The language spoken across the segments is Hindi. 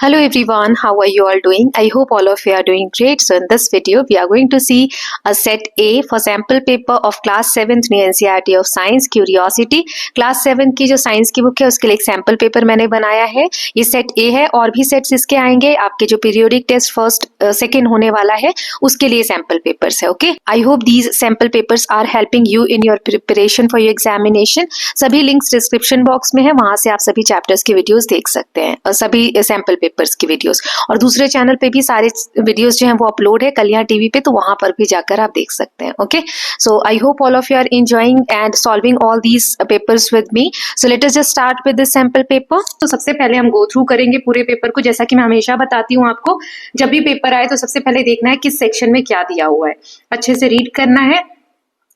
Hello everyone, how are you all doing? I hope all of you are doing great. So in this video, we are going to see a set A for sample paper of class 7th new NCERT of Science Curiosity. Class 7 की जो साइंस की बुक है उसके लिए एक सैम्पल पेपर मैंने बनाया है. ये सेट A है और भी सेट्स इसके आएंगे. आपके जो पीरियोडिक टेस्ट फर्स्ट सेकेंड होने वाला है उसके लिए सैम्पल पेपर्स है. Okay, I hope these sample papers are helping you in your preparation for your examination. सभी लिंक्स डिस्क्रिप्शन बॉक्स में है, वहां से आप सभी चैप्टर्स की वीडियोस देख सकते हैं और सभी सैम्पल पेपर्स की वीडियोस. और दूसरे चैनल पे भी सारे वीडियोस जो हैं वो अपलोड है कल्याण टीवी पे, तो वहां पर भी जाकर आप देख सकते हैं. Okay, so I hope all of you are enjoying and solving all these papers with me. So let us just start with this sample paper. तो सबसे पहले हम गो थ्रू करेंगे पूरे पेपर को. जैसा कि मैं हमेशा बताती हूँ आपको, जब भी पेपर आए तो सबसे पहले देखना है किस सेक्शन में क्या दिया हुआ है, अच्छे से रीड करना है.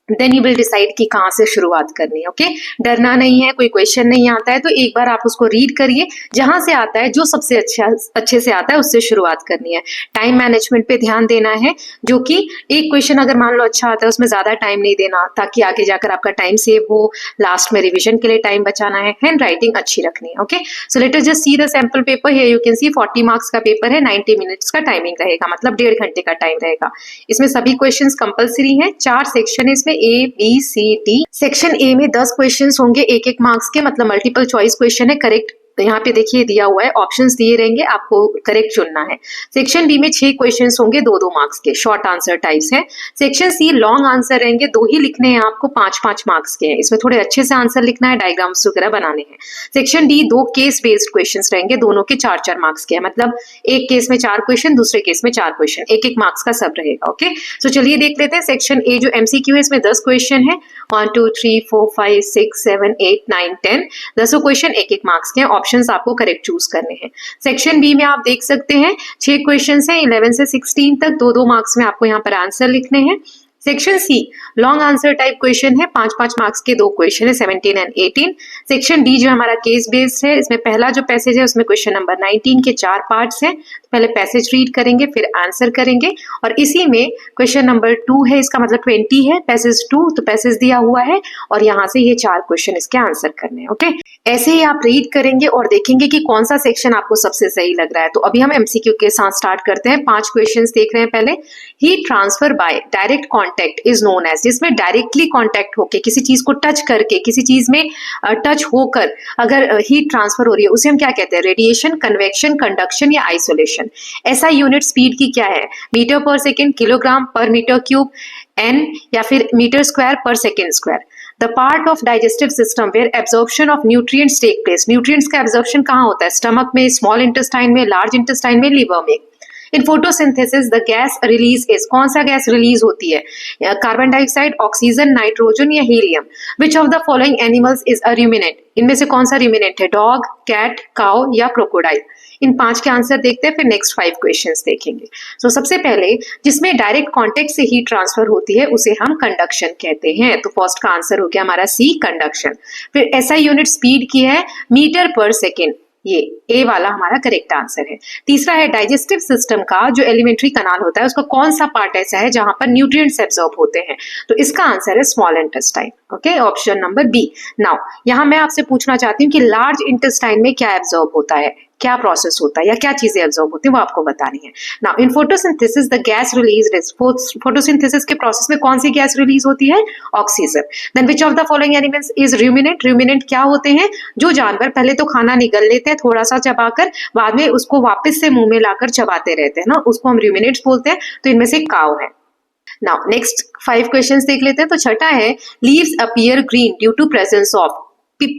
देन यू विल डिसाइड कि कहाँ से शुरुआत करनी है. ओके, डरना नहीं है. कोई क्वेश्चन नहीं आता है तो एक बार आप उसको रीड करिए, जहां से आता है जो सबसे अच्छे से आता है उससे शुरुआत करनी है. टाइम मैनेजमेंट पे ध्यान देना है, जो कि एक क्वेश्चन अगर मान लो अच्छा आता है उसमें ज्यादा टाइम नहीं देना, ताकि आगे जाकर आपका टाइम सेव हो. लास्ट में रिविजन के लिए टाइम बचाना है. हैंड राइटिंग अच्छी रखनी है. Okay, so let us just see the sample paper. Here you can see 40 marks का पेपर है, 90 मिनट्स का टाइमिंग रहेगा, मतलब 1.5 घंटे का टाइम रहेगा. इसमें सभी क्वेश्चन कंपल्सरी है. 4 सेक्शन है इसमें, A B C D. Section A में 10 क्वेश्चंस होंगे 1-1 मार्क्स के, मतलब मल्टीपल चॉइस क्वेश्चन है. करेक्ट तो यहाँ पे देखिए दिया हुआ है, ऑप्शंस दिए रहेंगे, आपको करेक्ट चुनना है. सेक्शन बी में 6 क्वेश्चंस होंगे 2-2 मार्क्स के, शॉर्ट आंसर टाइप्स हैं. सेक्शन सी लॉन्ग आंसर रहेंगे, 2 ही लिखने हैं आपको, 5-5 मार्क्स के हैं. इसमें थोड़े अच्छे से आंसर लिखना है, डायग्राम्स वगैरह बनाने हैं. Section D 2 case based questions रहेंगे, दोनों के 4-4 मार्क्स के हैं, मतलब एक केस में 4 क्वेश्चन, दूसरे केस में 4 क्वेश्चन, 1-1 मार्क्स का सब रहेगा. ओके, सो चलिए देख लेते हैं. सेक्शन ए जो एमसीक्यू है इसमें 10 क्वेश्चन है, 1 2 3 4 5 6 7 8 9 10, 10 क्वेश्चन 1-1 मार्क्स के हैं. ऑप्शंस आपको करेक्ट चूज करने हैं. सेक्शन बी में आप देख सकते हैं 6 क्वेश्चंस हैं 11 से 16 तक, 2-2 मार्क्स में आपको यहाँ पर आंसर लिखने हैं. Section C long answer type question है, 5-5 मार्क्स के 2 क्वेश्चन है, 17 एंड 18. सेक्शन डी जो हमारा केस बेस्ड है, इसमें पहला जो पैसेज है उसमें क्वेश्चन नंबर 19 के 4 पार्ट्स हैं. तो पहले पैसेज रीड करेंगे फिर आंसर करेंगे, और इसी में क्वेश्चन नंबर 2 है, इसका मतलब 20 है, पैसेज 2, तो पैसेज दिया हुआ है और यहाँ से ये 4 क्वेश्चन इसके आंसर करने हैं. ओके, ऐसे ही आप रीड करेंगे और देखेंगे कि कौन सा सेक्शन आपको सबसे सही लग रहा है. तो अभी हम एमसीक्यू के साथ स्टार्ट करते हैं. 5 क्वेश्चंस देख रहे हैं. पहले, heat transfer by direct contact is known as, जिसमें डायरेक्टली कांटेक्ट होके किसी चीज को टच करके, किसी चीज में टच होकर अगर हीट ट्रांसफर हो रही है उसे हम क्या कहते हैं? रेडिएशन, कन्वेक्शन, कंडक्शन या आइसोलेशन. ऐसा यूनिट स्पीड की क्या है? मीटर पर सेकेंड, किलोग्राम पर मीटर क्यूब, एन, या फिर मीटर स्क्वायर पर second square. The part of digestive system where absorption of nutrients take place. Nutrients का absorption कहाँ होता है? स्टमक में, स्मॉल इंटेस्टाइन में, लार्ज इंटेस्टाइन में, लिवर में. इन photosynthesis the gas release is, कौन सा गैस रिलीज होती है? कार्बन डाइऑक्साइड, ऑक्सीजन, नाइट्रोजन या helium. Which of the following animals is a ruminant? इनमें से कौन सा रूमिनेंट है? डॉग, कैट, काउ या क्रोकोडाइल. इन 5 के आंसर देखते हैं, फिर नेक्स्ट 5 क्वेश्चंस देखेंगे. सो सबसे पहले जिसमें डायरेक्ट कांटेक्ट से हीट ट्रांसफर होती है उसे हम कंडक्शन कहते हैं. तो फर्स्ट का आंसर हो गया हमारा सी, कंडक्शन. फिर ऐसा यूनिट स्पीड की है मीटर पर सेकेंड, ये ए वाला हमारा करेक्ट आंसर है. तीसरा है डाइजेस्टिव सिस्टम का जो एलिमेंट्री कनाल होता है उसका कौन सा पार्ट ऐसा है जहां पर न्यूट्रिएंट्स एब्जॉर्ब होते हैं? तो इसका आंसर है small intestine. Okay, option number B. Now यहां मैं आपसे पूछना चाहती हूँ कि लार्ज इंटेस्टाइन में क्या एब्जॉर्ब होता है, क्या प्रोसेस होता है या क्या चीजें एब्जॉर्ब होती है, वो आपको बतानी है. Now in photosynthesis the gas release, photosynthesis के प्रोसेस में कौन सी गैस रिलीज होती है? Oxygen. Then which of the following animals is ruminant? Ruminant क्या होते हैं? जो जानवर पहले तो खाना निगल लेते हैं थोड़ा सा चबाकर, बाद में उसको वापस से मुंह में लाकर चबाते रहते हैं ना, उसको हम रूमिनेट्स बोलते हैं. तो इनमें से काउ है. नाउ नेक्स्ट 5 क्वेश्चंस देख लेते हैं. तो छठा है, leaves appear green due to presence of,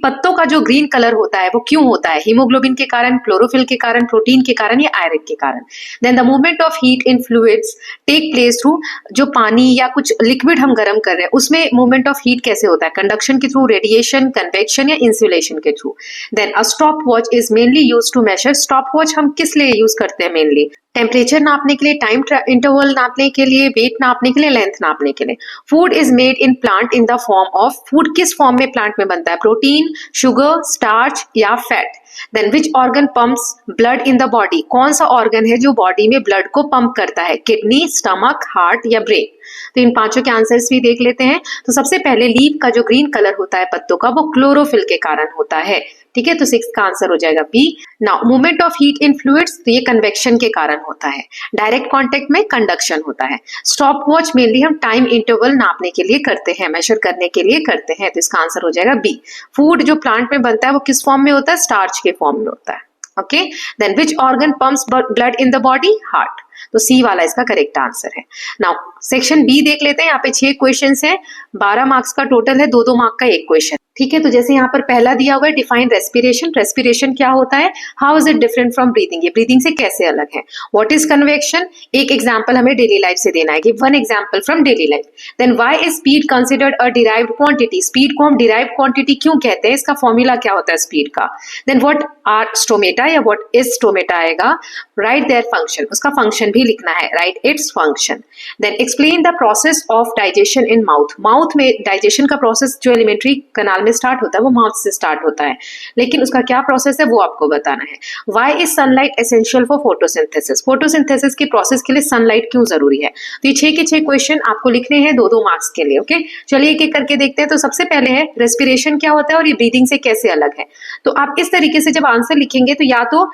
पत्तों का जो ग्रीन कलर होता है वो क्यों होता है? हीमोग्लोबिन के कारण, क्लोरोफिल के कारण, प्रोटीन के कारण या आयरन के कारण. Then the movement of heat in fluids take place through, जो पानी या कुछ लिक्विड हम गर्म कर रहे हैं उसमें मूवमेंट ऑफ हीट कैसे होता है? कंडक्शन के थ्रू, रेडिएशन, कन्वेक्शन या इंसुलेशन के थ्रू. Then a stop watch is mainly use to measure, stop watch हम किस लिए यूज करते हैं? मेनली टेम्परेचर नापने के लिए, टाइम इंटरवल नापने के लिए, वेट नापने के लिए, लेंथ नापने के लिए. Food is made in plant in the form of, food किस फॉर्म में प्लांट में बनता है? प्रोटीन, शुगर, स्टार्च या fat. Then which organ pumps blood in the body? कौन सा ऑर्गन है जो बॉडी में ब्लड को पंप करता है? किडनी, स्टमक, हार्ट या ब्रेन. तो इन पांचों के आंसर्स भी देख लेते हैं। तो सबसे पहले लीफ का जो ग्रीन कलर होता है पत्तों का, वो क्लोरोफिल के कारण होता है। ठीक है, तो 6 का आंसर हो जाएगा B. Now movement of heat in fluids, तो ये कन्वेक्शन के कारण होता है। डायरेक्ट कांटेक्ट में कंडक्शन होता है। स्टॉप वॉच मेनली हम टाइम इंटरवल नापने के लिए करते हैं, मेजर करने के लिए करते हैं, तो इसका आंसर हो जाएगा बी। फूड जो प्लांट में बनता है वो किस फॉर्म में होता है? स्टार्च के फॉर्म में होता है। Okay, then which organ pumps blood in the body? Heart. तो सी वाला इसका करेक्ट आंसर है। नाउ सेक्शन बी देख लेते हैं। यहाँ पे 6 क्वेश्चंस हैं, 12 मार्क्स का टोटल है, 2-2 मार्क का एक क्वेश्चन। ठीक है, तो जैसे यहाँ पर पहला दिया हुआ है डिफाइन रेस्पिरेशन। रेस्पिरेशन क्या होता है? How is it different from breathing? ये ब्रीदिंग से कैसे अलग है? What is convection? एक एग्जांपल हमें डेली लाइफ से देना है कि one example from daily life. Then why is speed considered a derived quantity? Speed को हम डिराइव्ड क्वांटिटी क्यों कहते हैं? इसका फॉर्मूला क्या होता है स्पीड का? देन व्हाट आर स्टोमेटा या व्हाट इज स्टोमेटा आएगा? राइट देयर फंक्शन, उसका फंक्शन भी लिखना है, write its function. Then explain the process of digestion in mouth. Mouth में डाइजेशन का प्रोसेस जो एलिमेंट्री कनाल में स्टार्ट होता है वो माउथ से स्टार्ट होता है, लेकिन उसका क्या प्रोसेस है वो आपको बताना है। Why is sunlight essential for photosynthesis? Photosynthesis के प्रोसेस के लिए सनलाइट क्यों जरूरी है? तो ये 6 के 6 क्वेश्चन आपको लिखने हैं 2-2 मार्क्स के लिए। ओके, चलिए एक एक करके देखते हैं। तो सबसे पहले है रेस्पिरेशन क्या होता है और ये ब्रीदिंग से कैसे अलग है। तो आप इस तरीके से जब आंसर लिखेंगे तो या तो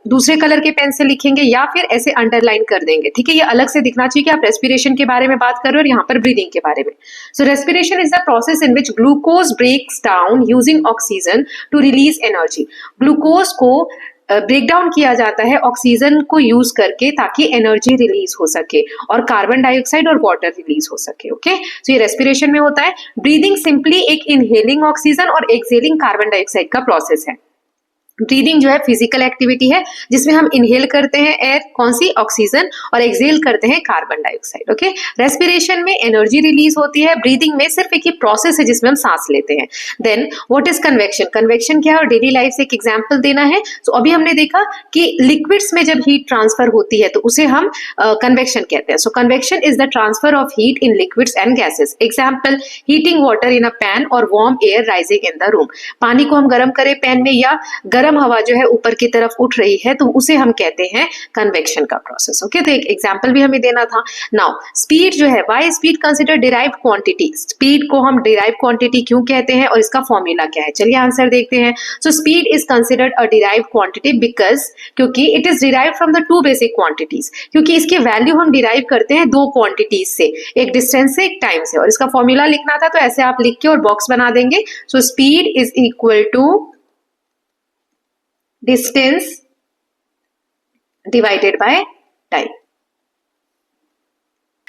दूसरे कलर के पेन से लिखेंगे या फिर ऐसे अंडरलाइन कर देंगे। ठीक है, ये अलग से दिखना चाहिए कि आप रेस्पिरेशन के बारे में बात कर रहे हो और यहाँ पर ब्रीदिंग के बारे में। So respiration is the process in which glucose breaks down using oxygen to release energy. Glucose को ब्रेक डाउन किया जाता है ऑक्सीजन को यूज करके ताकि एनर्जी रिलीज हो सके और कार्बन डाइऑक्साइड और वाटर रिलीज हो सके। ओके, सो ये रेस्पिरेशन में होता है। ब्रीदिंग सिंपली एक इनहेलिंग ऑक्सीजन और एक्सहेलिंग कार्बन डाइऑक्साइड का प्रोसेस है। ब्रीदिंग जो है फिजिकल एक्टिविटी है जिसमें हम इनहेल करते हैं एयर, कौन सी? ऑक्सीजन, और एक्सहेल करते हैं कार्बन डाइऑक्साइड। ओके, रेस्पिरेशन में एनर्जी रिलीज होती है, ब्रीदिंग में सिर्फ एक ही प्रोसेस है जिसमें हम सांस लेते हैं। Then what is convection? Convection क्या है और डेली लाइफ से एक एग्जांपल देना है। तो अभी हमने देखा कि लिक्विड्स में जब हीट ट्रांसफर होती है तो उसे हम कन्वेक्शन कहते हैं। So convection is the transfer of heat in liquids and gases. Example, heating water in a pan और warm air rising in the room. पानी को हम गर्म करें पैन में या गर्म हवा जो है ऊपर की तरफ उठ रही है तो उसे हम कहते हैं कन्वेक्शन का प्रोसेस। ओके, तो एक एग्जांपल भी हमें देना था। नाउ स्पीड जो है, why speed consider derived quantity? Speed को हम डिराइव्ड क्वांटिटी क्यों कहते हैं और इसका फॉर्मूला क्या है? चलिए आंसर देखते हैं। So speed is considered a derived quantity because, क्योंकि it is derived from the 2 basic quantities. क्योंकि इसकी वैल्यू हम डिराइव करते हैं 2 क्वांटिटीज से, एक डिस्टेंस से एक टाइम से, और इसका फॉर्मूला लिखना था तो ऐसे आप लिख के और बॉक्स बना देंगे। So speed is equal to distance divided by time.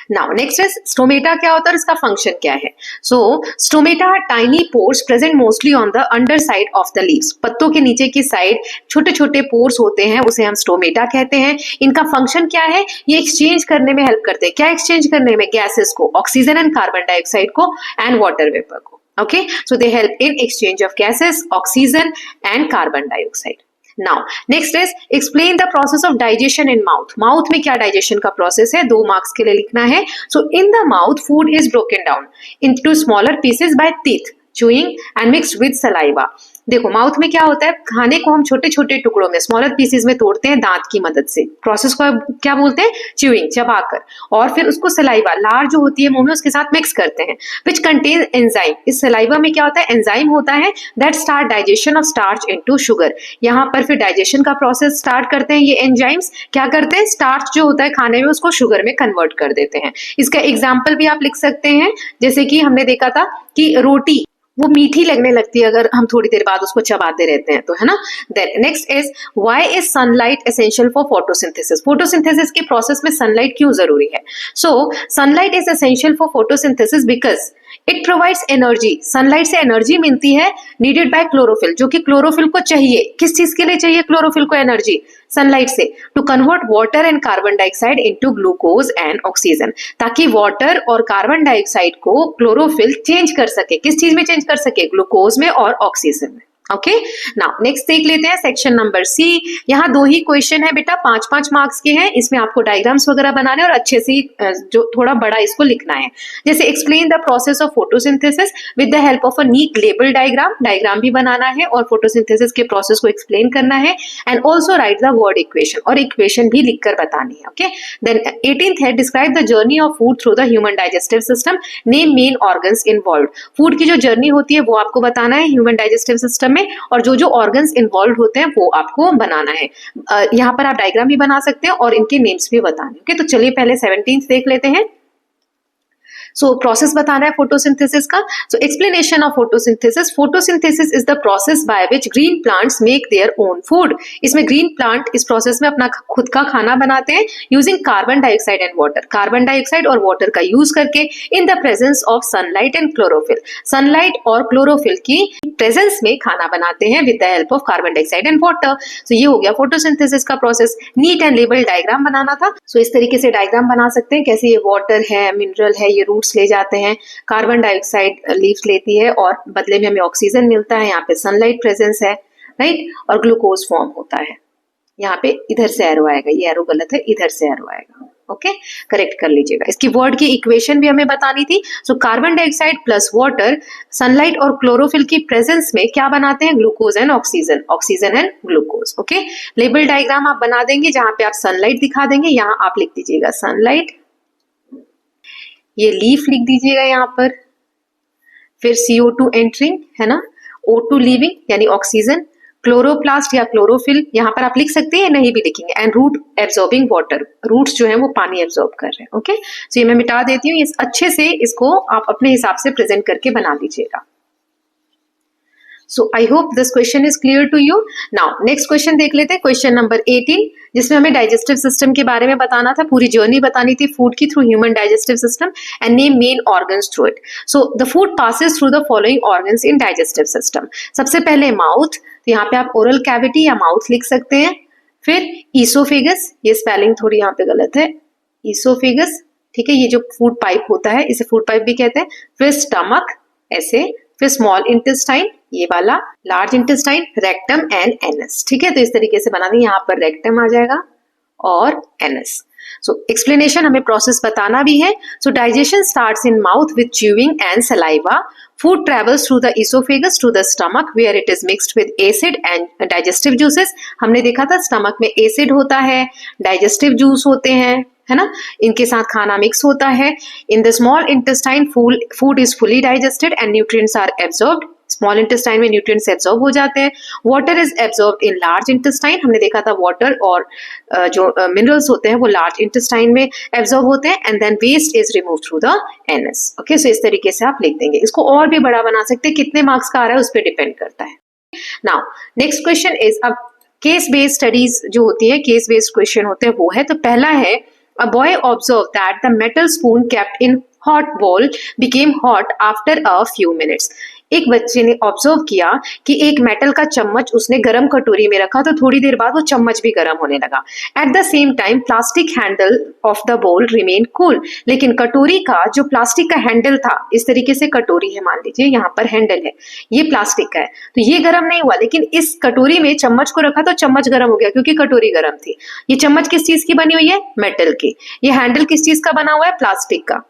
Now next is stomata क्या होता है और इसका फंक्शन क्या है? So stomata are tiny pores present mostly on the underside of the leaves. पत्तों के नीचे की साइड छोटे छोटे पोर्स होते हैं, उसे हम स्टोमेटा कहते हैं। इनका फंक्शन क्या है? ये एक्सचेंज करने में हेल्प करते हैं। क्या एक्सचेंज करने में? गैसेस को, ऑक्सीजन एंड कार्बन डाइऑक्साइड को एंड वाटर वेपर को। Okay, so they help in exchange of gases, oxygen and carbon dioxide. Now next is explain the process of digestion in mouth. Mouth में क्या डाइजेशन का प्रोसेस है? 2 मार्क्स के लिए लिखना है। So in the mouth food is broken down into smaller pieces by teeth, chewing and mixed with saliva. देखो माउथ में क्या होता है? खाने को हम छोटे छोटे टुकड़ों में, स्मॉलर पीसेस में तोड़ते हैं दांत की मदद से। प्रोसेस को क्या बोलते हैं? च्यूइंग, चबाकर, और फिर उसको सलाइवा, लार जो होती है मुंह में, उसके साथ मिक्स करते हैं। Which contain enzyme. इस सलाइवा में क्या होता है? एंजाइम होता है that start digestion of starch into sugar. यहाँ पर फिर डाइजेशन का प्रोसेस स्टार्ट करते हैं। ये एंजाइम्स क्या करते हैं? स्टार्च जो होता है खाने में उसको शुगर में कन्वर्ट कर देते हैं। इसका एग्जाम्पल भी आप लिख सकते हैं, जैसे कि हमने देखा था कि रोटी वो मीठी लगने लगती है अगर हम थोड़ी देर बाद उसको चबाते रहते हैं तो, है ना। Then next is why is sunlight essential for photosynthesis. Photosynthesis के प्रोसेस में सनलाइट क्यों जरूरी है? So sunlight is essential for photosynthesis because it provides energy. Sunlight से एनर्जी मिलती है नीडेड बाय क्लोरोफिल, जो कि क्लोरोफिल को चाहिए। किस चीज के लिए चाहिए क्लोरोफिल को एनर्जी? सनलाइट से, to convert water and carbon dioxide into glucose and oxygen, ताकि वाटर और कार्बन डाइऑक्साइड को क्लोरोफिल चेंज कर सके। किस चीज में चेंज कर सके? ग्लूकोज में और ऑक्सीजन में। ओके, नाउ नेक्स्ट देख लेते हैं सेक्शन नंबर सी। यहाँ 2 ही क्वेश्चन है बेटा, 5-5 मार्क्स के हैं। इसमें आपको डायग्राम्स वगैरह बनाने और अच्छे से जो थोड़ा बड़ा इसको लिखना है। जैसे explain the process of photosynthesis with the help of a neat label diagram, diagram भी बनाना है और फोटोसिंथेसिस के प्रोसेस को एक्सप्लेन करना है। And also right the word equation, और इक्वेशन भी लिखकर बतानी है। ओके, देन 18th है describe the journey of food through the human digestive system, name main organs involve. Food की जो जर्नी होती है वो आपको बताना है ह्यूमन डाइजेस्टिव सिस्टम में, और जो जो ऑर्गन्स इन्वॉल्व होते हैं वो आपको बनाना है। यहाँ पर आप डायग्राम भी बना सकते हैं और इनके नेम्स भी बताने। ओके, तो चलिए पहले 17th देख लेते हैं। सो प्रोसेस बताना है फोटोसिंथेसिस का। So explanation of photosynthesis, photosynthesis is the process by which green plants make their own food. इसमें ग्रीन प्लांट इस प्रोसेस में अपना खुद का खाना बनाते हैं using carbon dioxide and water, carbon dioxide और वाटर का यूज करके, in the presence of sunlight and chlorophyll, sunlight और क्लोरोफिल की प्रेजेंस में खाना बनाते हैं with the help of carbon dioxide and water. So ये हो गया फोटोसिंथेसिस का process. Neat and label diagram बनाना था। सो इस तरीके से डायग्राम बना सकते हैं, कैसे ये वाटर है, मिनरल है, ये रूट्स ले जाते हैं, कार्बन डाइऑक्साइड लीव्स लेती है और बदले में हमें ऑक्सीजन मिलता है, यहाँ पे सनलाइट प्रेजेंस है, राइट, और ग्लूकोज फॉर्म होता है। यहाँ पे इधर से एरो आएगा, ये एरो गलत है, इधर से एरो आएगा। ओके, करेक्ट कर लीजिएगा। इसकी वर्ड की इक्वेशन भी हमें बतानी थी। So carbon dioxide plus water sunlight और क्लोरोफिल की प्रेजेंस में क्या बनाते हैं, glucose and oxygen, oxygen and glucose. Okay, label diagram आप बना देंगे जहां पे आप सनलाइट दिखा देंगे, यहाँ आप लिख दीजिएगा सनलाइट, ये लीफ लिख दीजिएगा यहाँ पर, फिर CO2 एंटरिंग है ना, O2 लीविंग यानी ऑक्सीजन, क्लोरोप्लास्ट या क्लोरोफिल यहाँ पर आप लिख सकते हैं, नहीं भी लिखेंगे, and root absorbing water, roots जो है वो पानी एब्जॉर्ब कर रहे हैं। ओके, सो ये मैं मिटा देती हूँ, ये अच्छे से इसको आप अपने हिसाब से प्रेजेंट करके बना लीजिएगा। So I hope this question is clear to you. Now next question देख लेते हैं, क्वेश्चन नंबर 18, जिसमें हमें डाइजेस्टिव सिस्टम के बारे में बताना था, पूरी जर्नी बतानी थी फूड की through human digestive system, and name main organs through it. So the food passes through the following organs in digestive system. सबसे पहले माउथ, तो यहाँ पे आप ओरल कैविटी या माउथ लिख सकते हैं। फिर ईसोफेगस, ये स्पेलिंग थोड़ी यहाँ पे गलत है, ईसोफेगस, ठीक है, ये जो फूड पाइप होता है इसे फूड पाइप भी कहते हैं। फिर स्टमक ऐसे, फिर स्मॉल इंटेस्टाइन ये वाला, large intestine, rectum and anus. ठीक है, तो इस तरीके से बना देंगे, यहाँ पर रेक्टम आ जाएगा और एनस। सो एक्सप्लेनेशन, हमें प्रोसेस बताना भी है। So digestion starts in mouth with chewing and saliva, food travels through the oesophagus to the stomach where it is mixed with acid and digestive juices. हमने देखा था स्टमक में एसिड होता है, डाइजेस्टिव जूस होते हैं, है ना, इनके साथ खाना मिक्स होता है। In the small intestine food is fully digested and nutrients are absorbed, small intestine में न्यूट्रिएंट्स एब्जॉर्ब हो जाते हैं। Water is absorbed in large intestine, हमने देखा था वाटर और जो मिनरल्स होते हैं वो लार्ज इंटेस्टाइन में एब्जॉर्ब होते हैं। And then waste is remove through the anus. Okay, so इस तरीके से आप लिख देंगे। इसको और भी बड़ा बना सकते हैं, कितने मार्क्स का आ रहा है उस पर डिपेंड करता है। नाउ नेक्स्ट क्वेश्चन इज, अब केस बेस्ड स्टडीज जो होती है, केस बेस्ड क्वेश्चन होते हैं वो है। तो पहला है, a boy observed that the metal spoon kept in hot bowl became hot after a few minutes. एक बच्चे ने ऑब्जर्व किया कि एक मेटल का चम्मच उसने गरम कटोरी में रखा तो थोड़ी देर बाद वो चम्मच भी गरम होने लगा। At the same time plastic handle of the बोल रिमेन कूल, लेकिन कटोरी का जो प्लास्टिक का हैंडल था, इस तरीके से कटोरी है, मान लीजिए यहाँ पर हैंडल है, ये प्लास्टिक का है, तो ये गर्म नहीं हुआ, लेकिन इस कटोरी में चम्मच को रखा तो चम्मच गर्म हो गया क्योंकि कटोरी गर्म थी। ये चम्मच किस चीज की बनी हुई है, मेटल की। ये हैंडल किस चीज का बना हुआ है, प्लास्टिक का,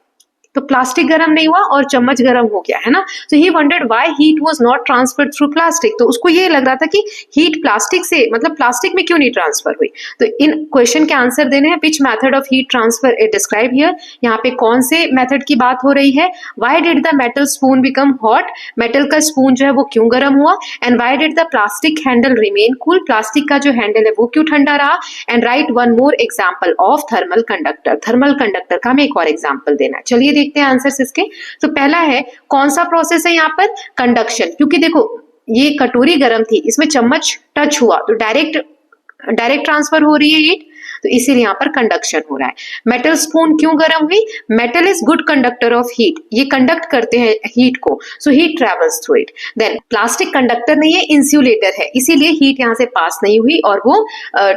तो प्लास्टिक गर्म नहीं हुआ और चम्मच गर्म हो गया, है ना। So he wondered why heat was not transferred through plastic, तो उसको ये लग रहा था कि हीट प्लास्टिक से, मतलब प्लास्टिक में क्यों नहीं ट्रांसफर हुई। तो इन क्वेश्चन के आंसर देने हैं, which method of heat transfer is describe here, यहाँ पे कौन से मेथड की बात हो रही है। Why did the metal spoon become hot, metal का स्पून जो है वो क्यों गर्म हुआ। And why did the plastic handle remain cool, plastic का जो हैंडल है वो क्यों ठंडा रहा। And right one more example of thermal conductor, thermal conductor का हमें एक और एग्जाम्पल देना है। चलिए देखते हैं आंसर्स इसके। तो पहला है, कौन सा प्रोसेस है यहाँ पर, कंडक्शन, क्योंकि देखो ये कटोरी गर्म थी, इसमें चम्मच टच हुआ तो डायरेक्ट ट्रांसफर हो रही है हीट, तो इसीलिए यहाँ पर कंडक्शन हो रहा है। मेटल स्पून क्यों गर्म हुई? Metal is good conductor of heat, ये कंडक्ट करते हैं हीट को, so heat travels through it. Then plastic conductor नहीं है, इंसुलेटर है, इसीलिए हीट यहाँ से पास नहीं हुई और वो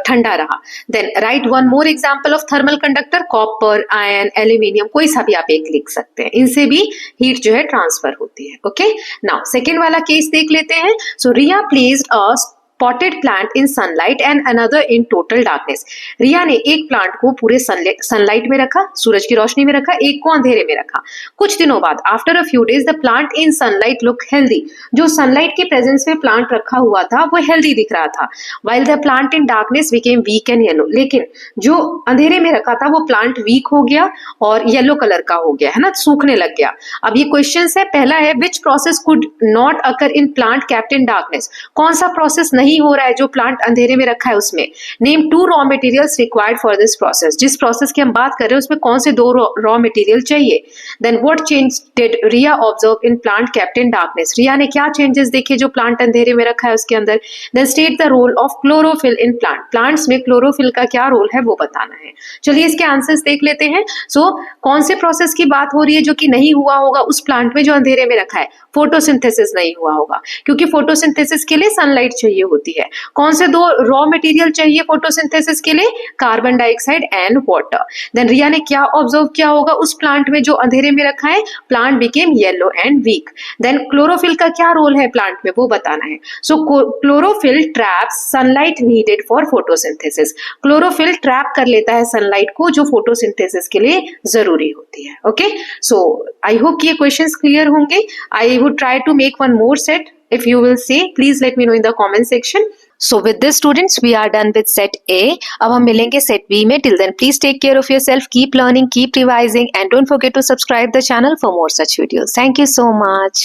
ठंडा रहा। Then write one more example of thermal conductor, copper, iron, aluminium, कोई सा भी आप एक लिख सकते हैं, इनसे भी हीट जो है ट्रांसफर होती है। ओके, नाउ सेकेंड वाला केस देख लेते हैं। So Riya placed a potted plant in sunlight and another in total darkness। Riya ने एक प्लांट को पूरे सनलाइट में रखा, सूरज की रोशनी में रखा, एक को अंधेरे में रखा। कुछ दिनों बाद after a few days the plant in sunlight look healthy, जो सनलाइट के प्रेजेंस में प्लांट रखा हुआ था वो हेल्दी दिख रहा था, while the plant in darkness became weak and yellow। लेकिन जो अंधेरे में रखा था वो प्लांट वीक हो गया और येलो कलर का हो गया, है ना, सूखने लग गया। अब ये क्वेश्चन है, पहला है which process could not occur in plant kept in darkness, कौन सा प्रोसेस नहीं हो रहा है जो प्लांट अंधेरे में रखा है उसमें। Name two raw materials required for this process, जिस प्रोसेस की हम बात कर रहे हैं उसमें कौन से दो रॉ मटेरियल चाहिए। Then what change did Riya observe in plant kept in darkness, Riya ने क्या चेंजेस देखे जो प्लांट अंधेरे में रखा है उसके अंदर। Then state the role of chlorophyll in plant, plants में क्लोरोफिल का क्या रोल है वो बताना है। चलिए इसके आंसर्स देख लेते हैं। सो कौन से प्रोसेस की बात हो रही है जो कि नहीं हुआ होगा उस प्लांट में जो अंधेरे में रखा है? फोटोसिंथेसिस नहीं हुआ होगा, क्योंकि फोटोसिंथेसिस के लिए सनलाइट चाहिए होती है। कौन से दो रॉ मटेरियल चाहिए फोटोसिंथेसिस के लिए? Carbon dioxide and water. Then Riya ने क्या ऑब्जर्व किया होगा उस प्लांट में जो अंधेरे में रखा है? Plant became yellow and weak. Then chlorophyll का क्या रोल है प्लांट में वो बताना है। So chlorophyll traps sunlight needed for photosynthesis, chlorophyll trap कर लेता है सनलाइट को जो फोटोसिंथेसिस के लिए जरूरी होती है। ओके, सो आई होप ये क्वेश्चंस क्लियर होंगे। आई would try to make one more set. If you will say, please let me know in the comment section. So with this students, we are done with set A. अब हम मिलेंगे set B में. Till then, please take care of yourself, keep learning, keep revising, and don't forget to subscribe the channel for more such videos. Thank you so much.